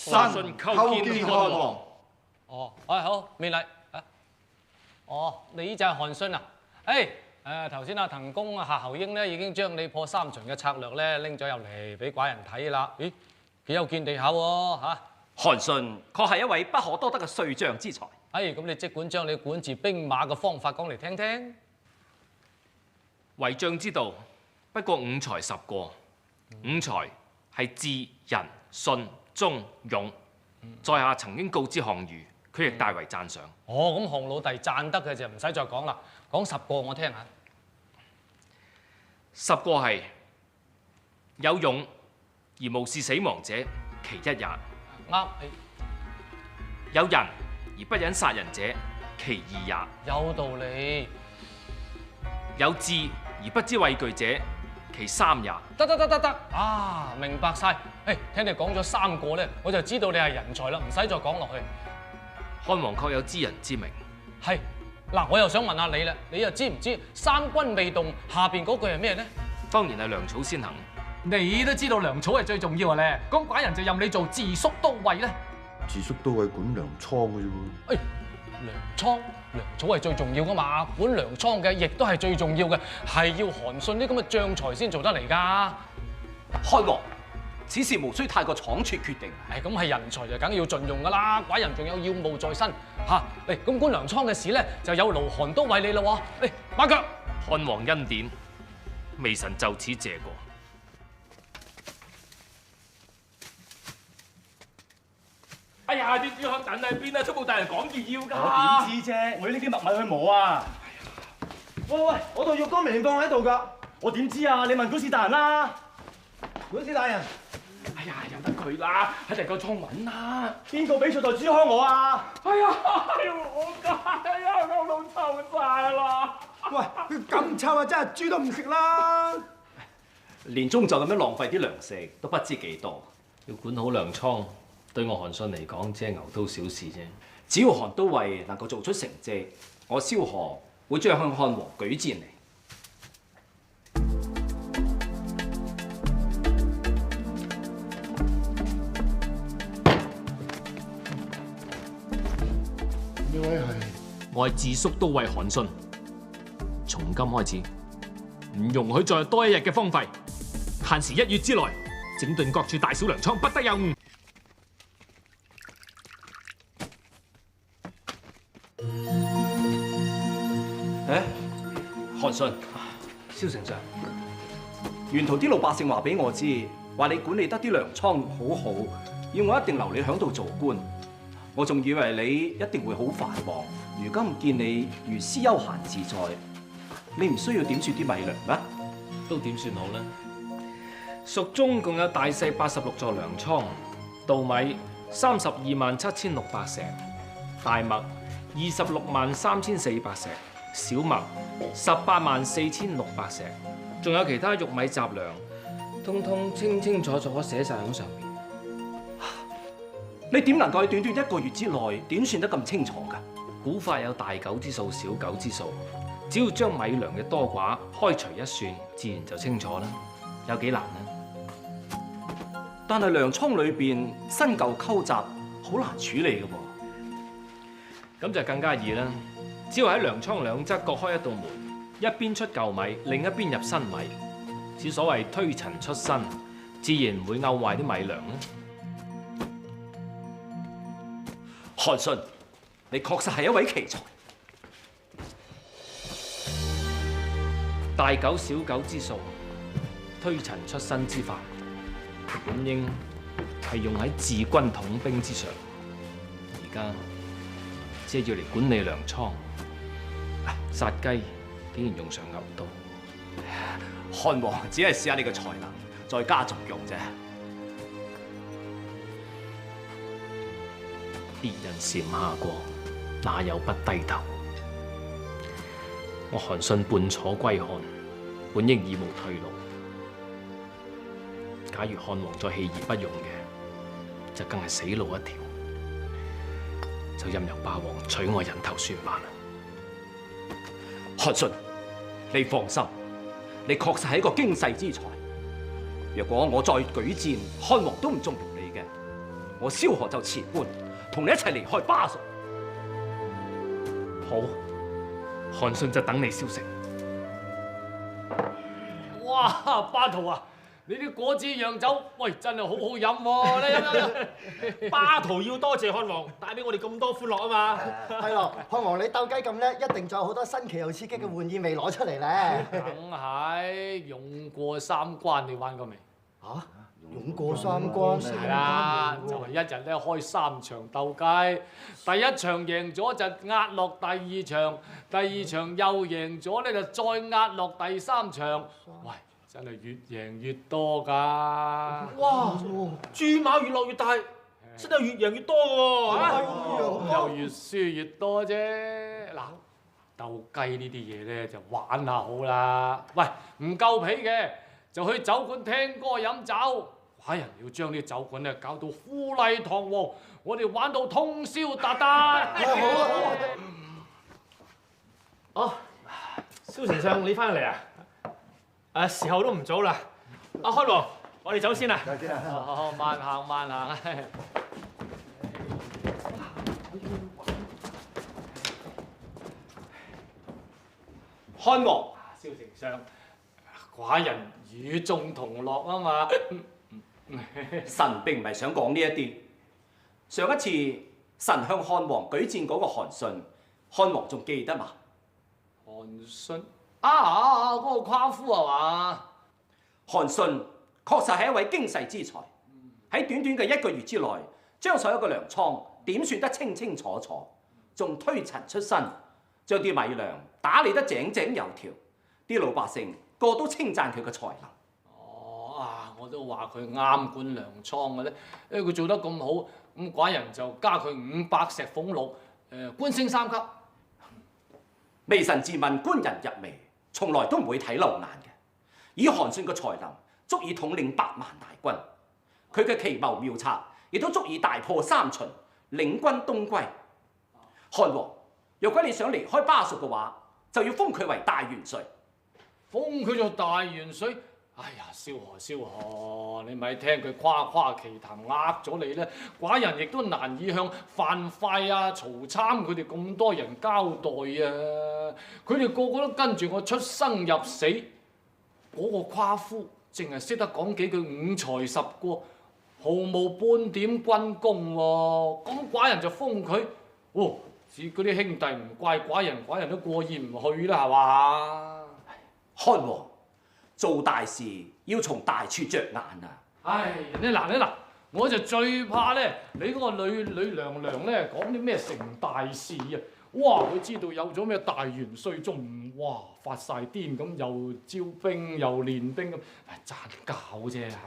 臣叩見漢王。哦，好，免禮。哦，你呢就係韓信啊？頭先阿滕公夏侯嬰咧已經將你破三秦嘅策略咧拎咗入嚟俾寡人睇啦。咦，幾有見地巧喎嚇！韓信確係一位不可多得嘅帥將之才。咁你即管將你管治兵馬嘅方法講嚟聽聽。為將之道，不過5才10過。5才係智、仁、信、忠、勇。在下曾經告知項羽，佢亦大為讚賞。咁項老弟讚得嘅就唔使再講啦，講10個我聽下。10個係有勇而無視死亡者，其一也；啱，有仁而不忍殺人者，其二也；有道理。有智而不知畏懼者，其三也。得明白晒。聽你講咗3個咧，我就知道你係人才啦，唔使再講落去。漢王確有知人之明。係嗱，我又想問下你啦，你又知唔知三軍未動下邊嗰句係咩咧？當然係糧草先行。你都知道糧草係最重要嘅咧，咁寡人就任你做治粟都尉咧。治粟都尉管糧倉嘅啫喎。糧草係最重要噶嘛，管糧倉嘅亦都係最重要嘅，係要韓信啲咁嘅將才先做得嚟噶。漢王，此事無需太過倉促決定。咁係人才就梗要盡用噶啦，寡人仲有要務在身嚇。咁管糧倉嘅事咧，就有勞韓都尉你啦喎。嚟馬腳。漢王恩典，微臣就此謝過。哎呀，啲豬香等喺邊啊？都冇大人講住要㗎。我點知啫？我要呢啲麥米去磨啊！喂，我度浴缸明明放喺度㗎，我點知啊？你問管事大人啦。管事大人，哎呀，由得佢啦，喺第個倉揾啦。邊個俾錯袋豬香我啊？哎呀，我㗎，哎呀，我老臭晒啦！喂，咁臭啊，真係豬都唔食啦！年終就咁樣浪費啲糧食，都不知幾多。要管好糧倉，對我韓信嚟講，只係牛刀小事啫。只要韓都尉能夠做出成績，我蕭何會將向漢王舉薦嚟。呢位係我係治粟都尉韓信，從今開始唔容許再有多一日嘅荒廢，限時1月之內整頓各處大小糧倉，不得有誤。韓信，蕭丞相，沿途啲老百姓話俾我知，話你管理得啲糧倉好好，要我一定留你喺度做官。我仲以為你一定會好繁忙，如今見你如斯悠閒自在，你唔需要點算啲米糧咩？都點算好呢？蜀中共有大細86座糧倉，稻米327600石，大麥263400石，小麥184600石，仲有其他玉米雜糧，通通清清楚楚寫晒喺上面。你點能夠喺短短1個月之內點算得咁清楚㗎？古法有大狗之數、小狗之數，只要將米糧嘅多寡開除一算，自然就清楚啦。有幾難呢？但係糧倉裏邊新舊溝雜，好難處理㗎噃。咁就更加易啦。只要喺糧倉兩側各開一道門，一邊出舊米，另一邊入新米。只所謂推陳出新，自然唔會漚壞啲米糧啦。韓信，你確實係一位奇才。大狗小狗之數，推陳出新之法，本應係用喺治軍統兵之上。而家只係要嚟管理糧倉，殺雞竟然用上牛刀。漢王只係試下你嘅才能，再加重用啫。別人禪下過，哪有不低頭？我韓信叛楚歸漢，本應已無退路。假如漢王再棄而不用嘅，就更係死路一條。就任由霸王取我人頭算罷啦。韓信，你放心，你確實係一個經世之才。若果我再舉薦，漢王都唔重用你嘅，我蕭何就辭官，同你一齊離開巴蜀。好，韓信就等你消息。哇，巴圖啊，你啲果子釀酒，喂，真係好好飲喎！你飲。巴圖要多謝漢王帶俾我哋咁多歡樂啊嘛！係咯，漢王你鬥雞咁叻，一定仲有好多新奇又刺激嘅玩意未攞出嚟咧。梗係勇過三關，你玩過未？嚇！勇過三關。係啦，就係一日咧開3場鬥雞，第一場贏咗就壓落第二場，第二場又贏咗咧就再壓落第3場。喂，真係越贏越多㗎！哇！注碼越落越大，真係越贏越多㗎喎！又越輸越多啫。嗱，鬥雞呢啲嘢咧就玩下好啦。喂，唔夠皮嘅就去酒館聽歌飲酒。寡人要將啲酒館咧搞到富麗堂皇，我哋玩到通宵達旦。哦，蕭丞相你翻嚟啊？時候都唔早啦。阿開王，我哋走先啦。好，慢行慢行。漢王，蕭丞相，寡人與眾同樂啊嘛。臣並唔係想講呢一啲。上一次臣向漢王舉薦嗰個韓信，漢王仲記得嘛？韓信嗰個夸夫係嘛？韓信確實係一位經世之才，喺短短嘅1個月之內，將所有嘅糧倉點算得清清楚楚，仲推陳出新，將啲米糧打理得井井有條，啲老百姓個都稱讚佢嘅才能。我都話佢啱管糧倉嘅咧，因為佢做得咁好，咁寡人就加佢500石俸祿，官升3級。微臣自問官人入微，從來都唔會睇漏眼嘅。以韓信嘅才能，足以統領百萬大軍。佢嘅奇謀妙策，亦都足以大破三秦，領軍東歸。漢王，若果你想離開巴蜀嘅話，就要封佢為大元帥。封佢做大元帥？哎呀，蕭何，你咪聽佢誇誇其談呃咗你咧，寡人亦都難以向樊噲啊、曹參佢哋咁多人交代啊！佢哋個個都跟住我出生入死，嗰個夸夫淨係識得講幾句5才10過，毫無半點軍功喎。咁寡人就封佢，至於嗰啲兄弟唔怪寡人都過意唔去啦，係嘛？漢王。做大事要從大處着眼啊！唉，你嗱，我就最怕咧，你嗰個女娘娘咧講啲咩成大事啊！哇，佢知道有咗咩大元帥，仲哇發晒癲咁，又招兵又練兵咁，賺搞啫嚇！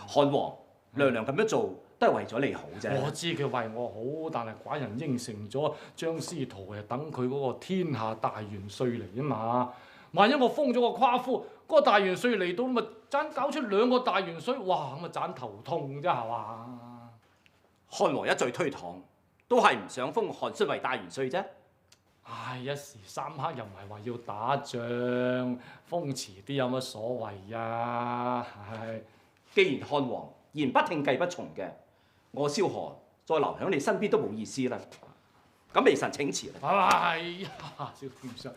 漢王，娘娘咁樣做都係為咗你好啫。我知佢為我好，但係寡人應承咗張司徒等佢嗰個天下大元帥嚟啊嘛！萬一我封咗個夸夫，嗰個大元帥嚟到咪盞搞出2個大元帥，哇咁啊盞頭痛啫係嘛？漢王一再推搪，都係唔想封韓信為大元帥啫。唉，一時3刻又唔係話要打仗，封遲啲有乜所謂啊？唉，既然漢王言不聽計不從嘅，我蕭何再留喺你身邊都冇意思啦。咁微臣請辭啦。哎呀，蕭丞相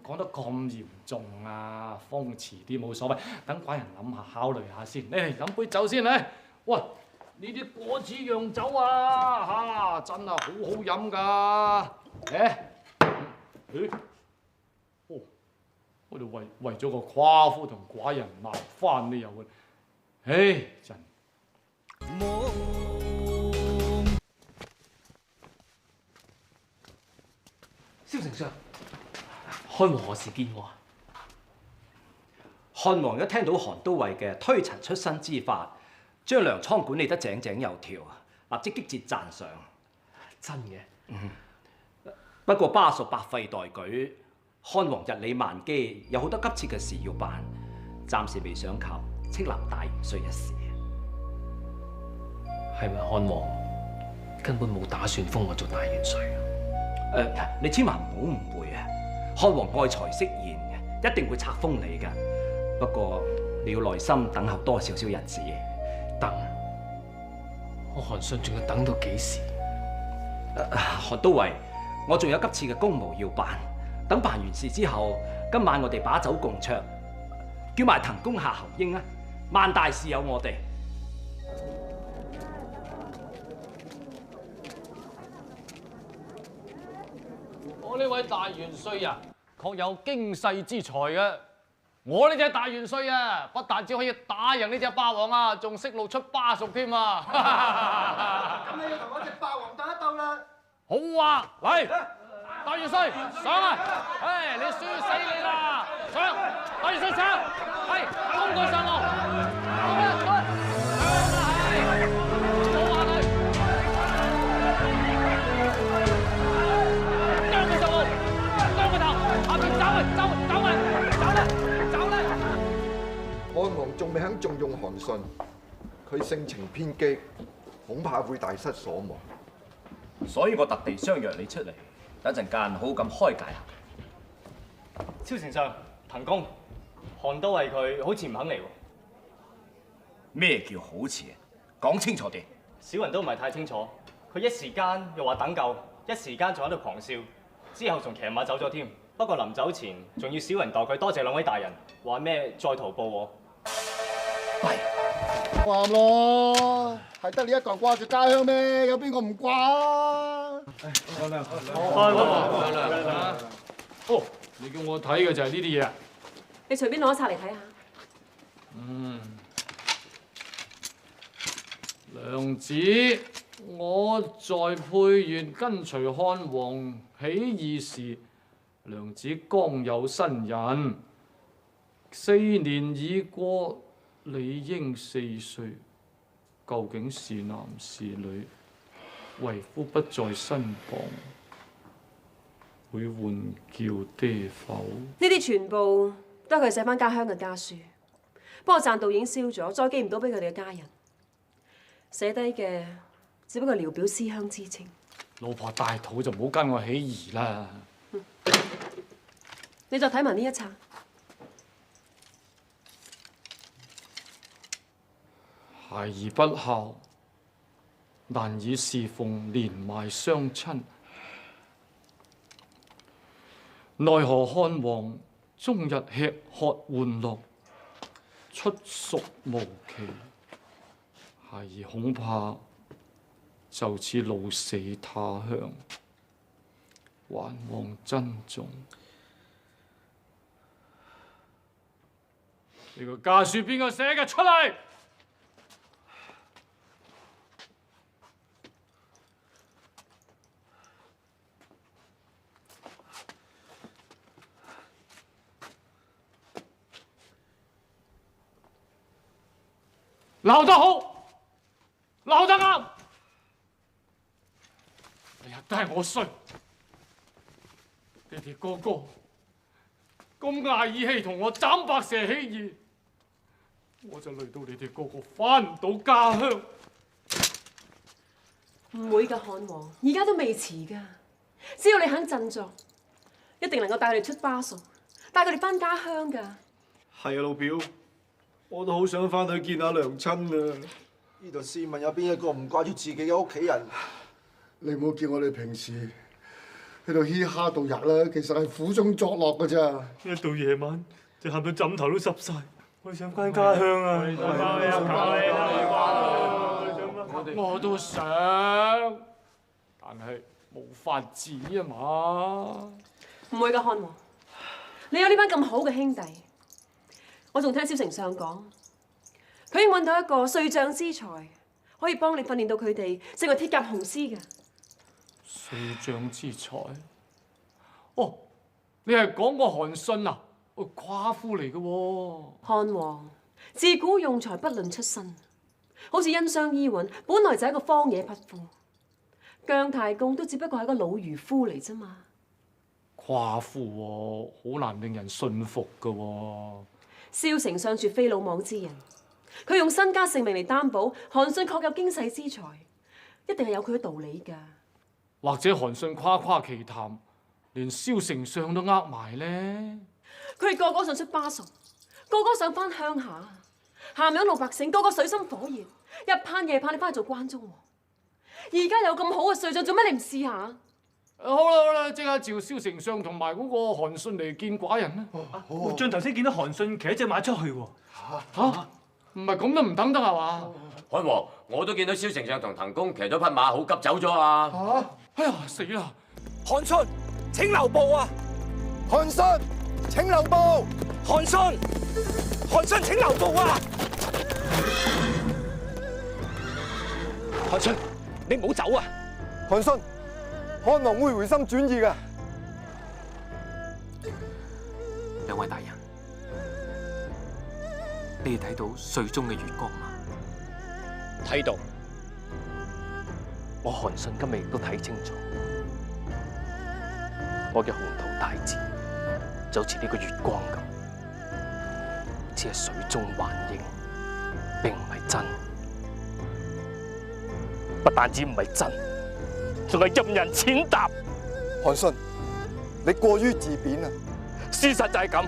講得咁嚴重啊！封遲啲冇所謂，等寡人諗下考慮下先。你嚟飲杯酒先咧。喂，呢啲果子釀酒啊，真係好好飲㗎。我哋為咗個夸夫同寡人鬧翻呢又嘅，真。蕭丞相，漢王何時見我啊？漢王一聽到韓都尉嘅推陳出新之法，將糧倉管理得井井有條，立即擊節讚賞。真嘅。不過巴蜀百廢待舉，漢王日理萬機，有好多急切嘅事要辦，暫時未想及斥立大元帥一事。係咪漢王根本冇打算封我做大元帥啊？你千萬唔好誤會啊！漢王愛才惜賢嘅，一定會冊封你㗎。不過你要耐心等候多少少日子。等我韓信仲要等到幾時？韓都尉，我仲有急切嘅公務要辦，等辦完事之後，今晚我哋把酒共酌，叫埋滕公夏侯嬰啊！萬大事有我哋。我呢位大元帥啊，確有經世之才嘅。我呢隻大元帥啊，不但只可以打贏呢隻霸王啊，仲識露出巴蜀添啊！咁你要同我隻霸王鬥一鬥啦！好啊，嚟，大元帥上啊！唉，你輸死你啦！上，大元帥上，係攻佢上路，攻啊攻啊！上啊係，冇下佢，啄佢上路，啄佢頭，下邊走啊走啊走啊走啦走啦！漢王仲未肯重用韓信，佢性情偏激，恐怕會大失所望。所以我特地相約你出嚟，等陣間好好咁開解下。蕭丞相，滕公，韓都尉佢好似唔肯嚟喎。咩叫好似啊？講清楚啲。小人都唔係太清楚，佢一時間又話等夠，一時間仲喺度狂笑，之後仲騎馬走咗添。不過臨走前仲要小人代佢多謝兩位大人，話咩再圖報我。話咯，係得你一個人掛住家鄉咩？有邊個唔掛啊？哦，你叫我睇嘅就係呢啲嘢啊？你隨便攞一冊嚟睇下。娘子，我在沛縣跟隨漢王起義時，娘子剛有新人，4年已過，理應4歲，究竟是男是女？為夫不在身旁，會喚叫爹否？呢啲全部都係佢寫翻家鄉嘅家書，不過贊道已經燒咗，再寄唔到俾佢哋嘅家人。寫低嘅只不過聊表思鄉之情。老婆大肚就唔好跟我起義啦。你再睇埋呢一冊。孩兒不孝，難以侍奉連埋雙親。奈何漢王終日吃喝玩樂，出蜀無期。孩兒恐怕就此老死他鄉，還望珍重。呢個家書邊個寫嘅？出嚟！鬧得好，鬧得啱。哎呀，都係我衰。你哋個個咁捱義氣同我斬白蛇起義，我就累到你哋個個返唔到家鄉。唔會㗎，漢王，而家都未遲㗎。只要你肯振作，一定能夠帶佢哋出巴蜀，帶佢哋返家鄉㗎。係啊，老表，我都好想翻去見下娘親啊！呢度試問有邊一個唔掛住自己嘅屋企人？你唔好叫我哋平時喺度嘻哈度日啦，其實係苦中作樂㗎咋。一到夜晚就喊到枕頭都濕晒，我想翻家鄉啊！我都想，但係冇法子啊嘛。唔會㗎，漢王，你有呢班咁好嘅兄弟，我仲聽蕭丞相講，佢已經揾到一個帥將之才，可以幫你訓練到佢哋成為鐵甲雄獅㗎。帥將之才？哦，你係講個韓信啊？寡婦嚟嘅喎。漢王自古用才不論出身，好似殷商伊尹，本來就係一個荒野匹夫。姜太公都只不過係一個老漁夫嚟啫嘛。寡婦喎，好難令人信服㗎喎。蕭丞相絕非魯莽之人，佢用身家性命嚟擔保韓信確有經世之才，一定係有佢嘅道理㗎。或者韓信誇誇其談，連蕭丞相都呃埋咧。佢哋個個想出巴蜀，個個想返鄉下，咸陽老百姓個個水深火熱，日盼夜盼你翻去做關中喎。而家有咁好嘅瑞將，做咩你唔試下？好啦好啦，即刻召蕭丞相同埋嗰個韓信嚟見寡人啦。像頭先見到韓信騎一隻馬出去喎。嚇？唔係咁都唔等得係嘛？漢王，我都見到蕭丞相同滕公騎咗匹馬好急走咗啊！嚇！哎呀，死啦！韓信，請留步啊！韓信，請留步！韓信，韓信請留步啊！韓信，你唔好走啊！韓信，漢王會回心轉意嘅。兩位大人，你哋睇到水中嘅月光嗎？睇到。我韓信今日亦都睇清楚，我嘅宏圖大志就好似呢個月光咁，只係水中幻影，並唔係真。不但止唔係真，仲係任人踐踏。韓信，你過於自貶啊！事實就係咁。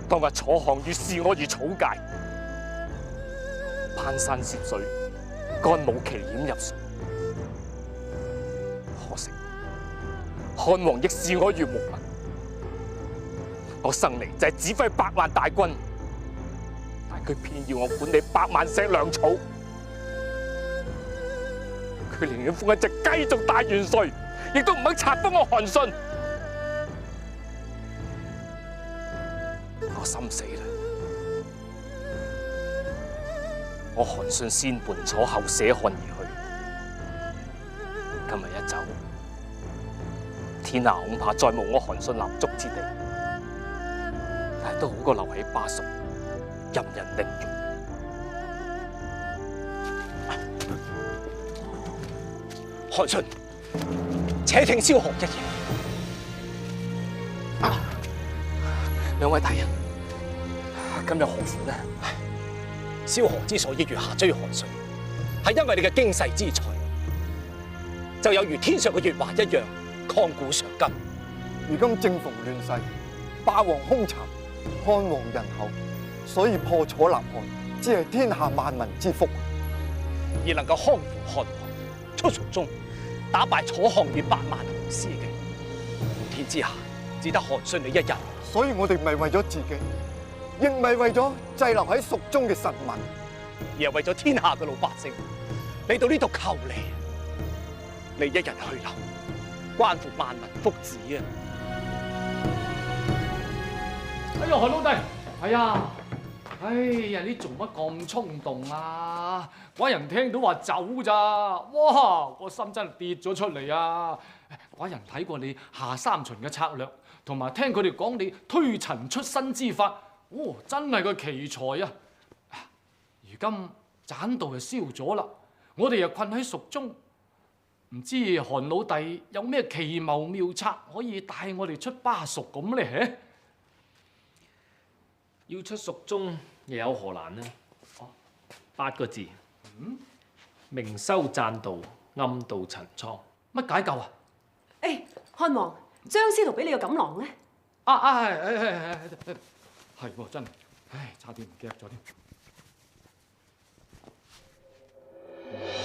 當日楚項羽視我如草芥，攀山涉水，幹冇奇險入蜀。可惜漢王亦視我如無物。我生嚟就係指揮百萬大軍，但佢偏要我管理百萬石糧草。佢寧願封一隻雞做大元帥，亦都唔肯冊封我韓信。我心死啦！我韓信先叛楚，後捨漢而去。今日一走，天下恐怕再無我韓信立足之地。但係都好過留喺巴蜀，任人凌辱。韓信，且聽蕭何一言。兩位大人，今日何苦呢？蕭何之所以月下追韓信，係因為你嘅經世之才，就有如天上嘅月華一樣，曠古常今。如今正逢亂世，霸王兇殘，漢王人後，所以破楚立漢，只係天下萬民之福。而能夠康復漢王，出蜀中，打敗楚項羽8萬雄師嘅，普天之下只得韓信你一人。所以我哋唔係為咗自己，亦唔係為咗滯留喺蜀中嘅臣民，而係為咗天下嘅老百姓嚟到呢度求你。你一人去留，關乎萬民福祉啊！哎呀，韓老弟，哎呀，你做乜咁衝動啊？寡人聽到話走咋，哇，個心真係跌咗出嚟啊！寡人睇過你下三旬嘅策略，同埋聽佢哋講你推陳出新之法，哦，真係個奇才啊！如今棧道就燒咗啦，我哋又困喺蜀中，唔知韓老弟有咩奇謀妙策可以帶我哋出巴蜀咁咧？要出蜀中又有何難呢？8個字，明修棧道，暗度陳倉。乜解救啊？誒，漢王，張司徒俾你個錦囊咧？係喎，真係，唉，差啲唔記得咗添。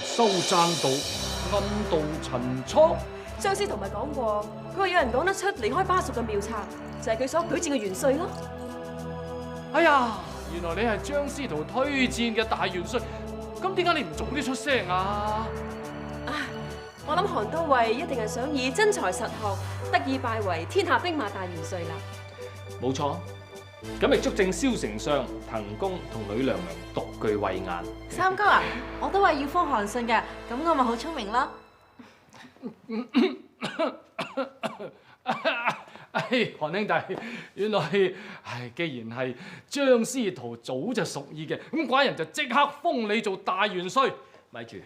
修棧道，暗度陳倉。張司徒咪講過，佢話有人講得出離開巴蜀嘅妙策，就係佢所舉薦嘅元帥咯。哎呀，原來你係張司徒推薦嘅大元帥，咁點解你唔早啲出聲啊？我諗韓都尉一定係想以真才實學，得以拜為天下兵馬大元帥啦。冇錯，咁亦足證蕭丞相、滕公同呂娘娘獨具慧眼。三哥啊，我都話要封韓信嘅，咁我咪好聰明咯。韓兄弟，原來既然係張司徒早就屬意嘅，咁寡人就即刻封你做大元帥。咪住，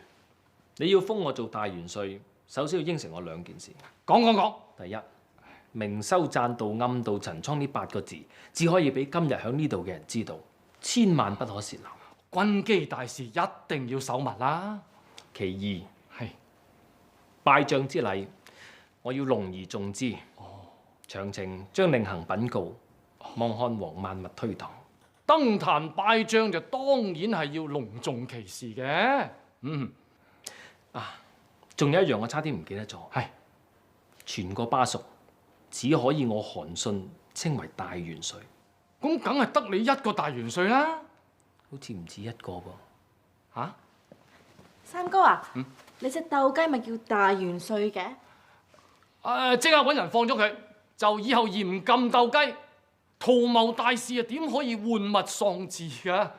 你要封我做大元帥，首先要應承我2件事。講。第一，明修棧道，暗度陳倉呢8個字，只可以俾今日喺呢度嘅人知道，千萬不可泄漏。軍機大事一定要守密啦。其二，係拜將之禮，我要隆而重之。詳情將另行稟告，望漢王萬勿推搪。登壇拜將就當然係要隆重其事嘅。仲有一樣我差啲唔記得咗，係全個巴蜀只可以我韓信稱為大元帥，咁梗係得你一個大元帥啦。好似唔止一個噃。嚇？三哥啊，你隻鬥雞咪叫大元帥嘅？即刻揾人放咗佢，就以後嚴禁鬥雞，圖謀大事啊，點可以玩物喪志㗎？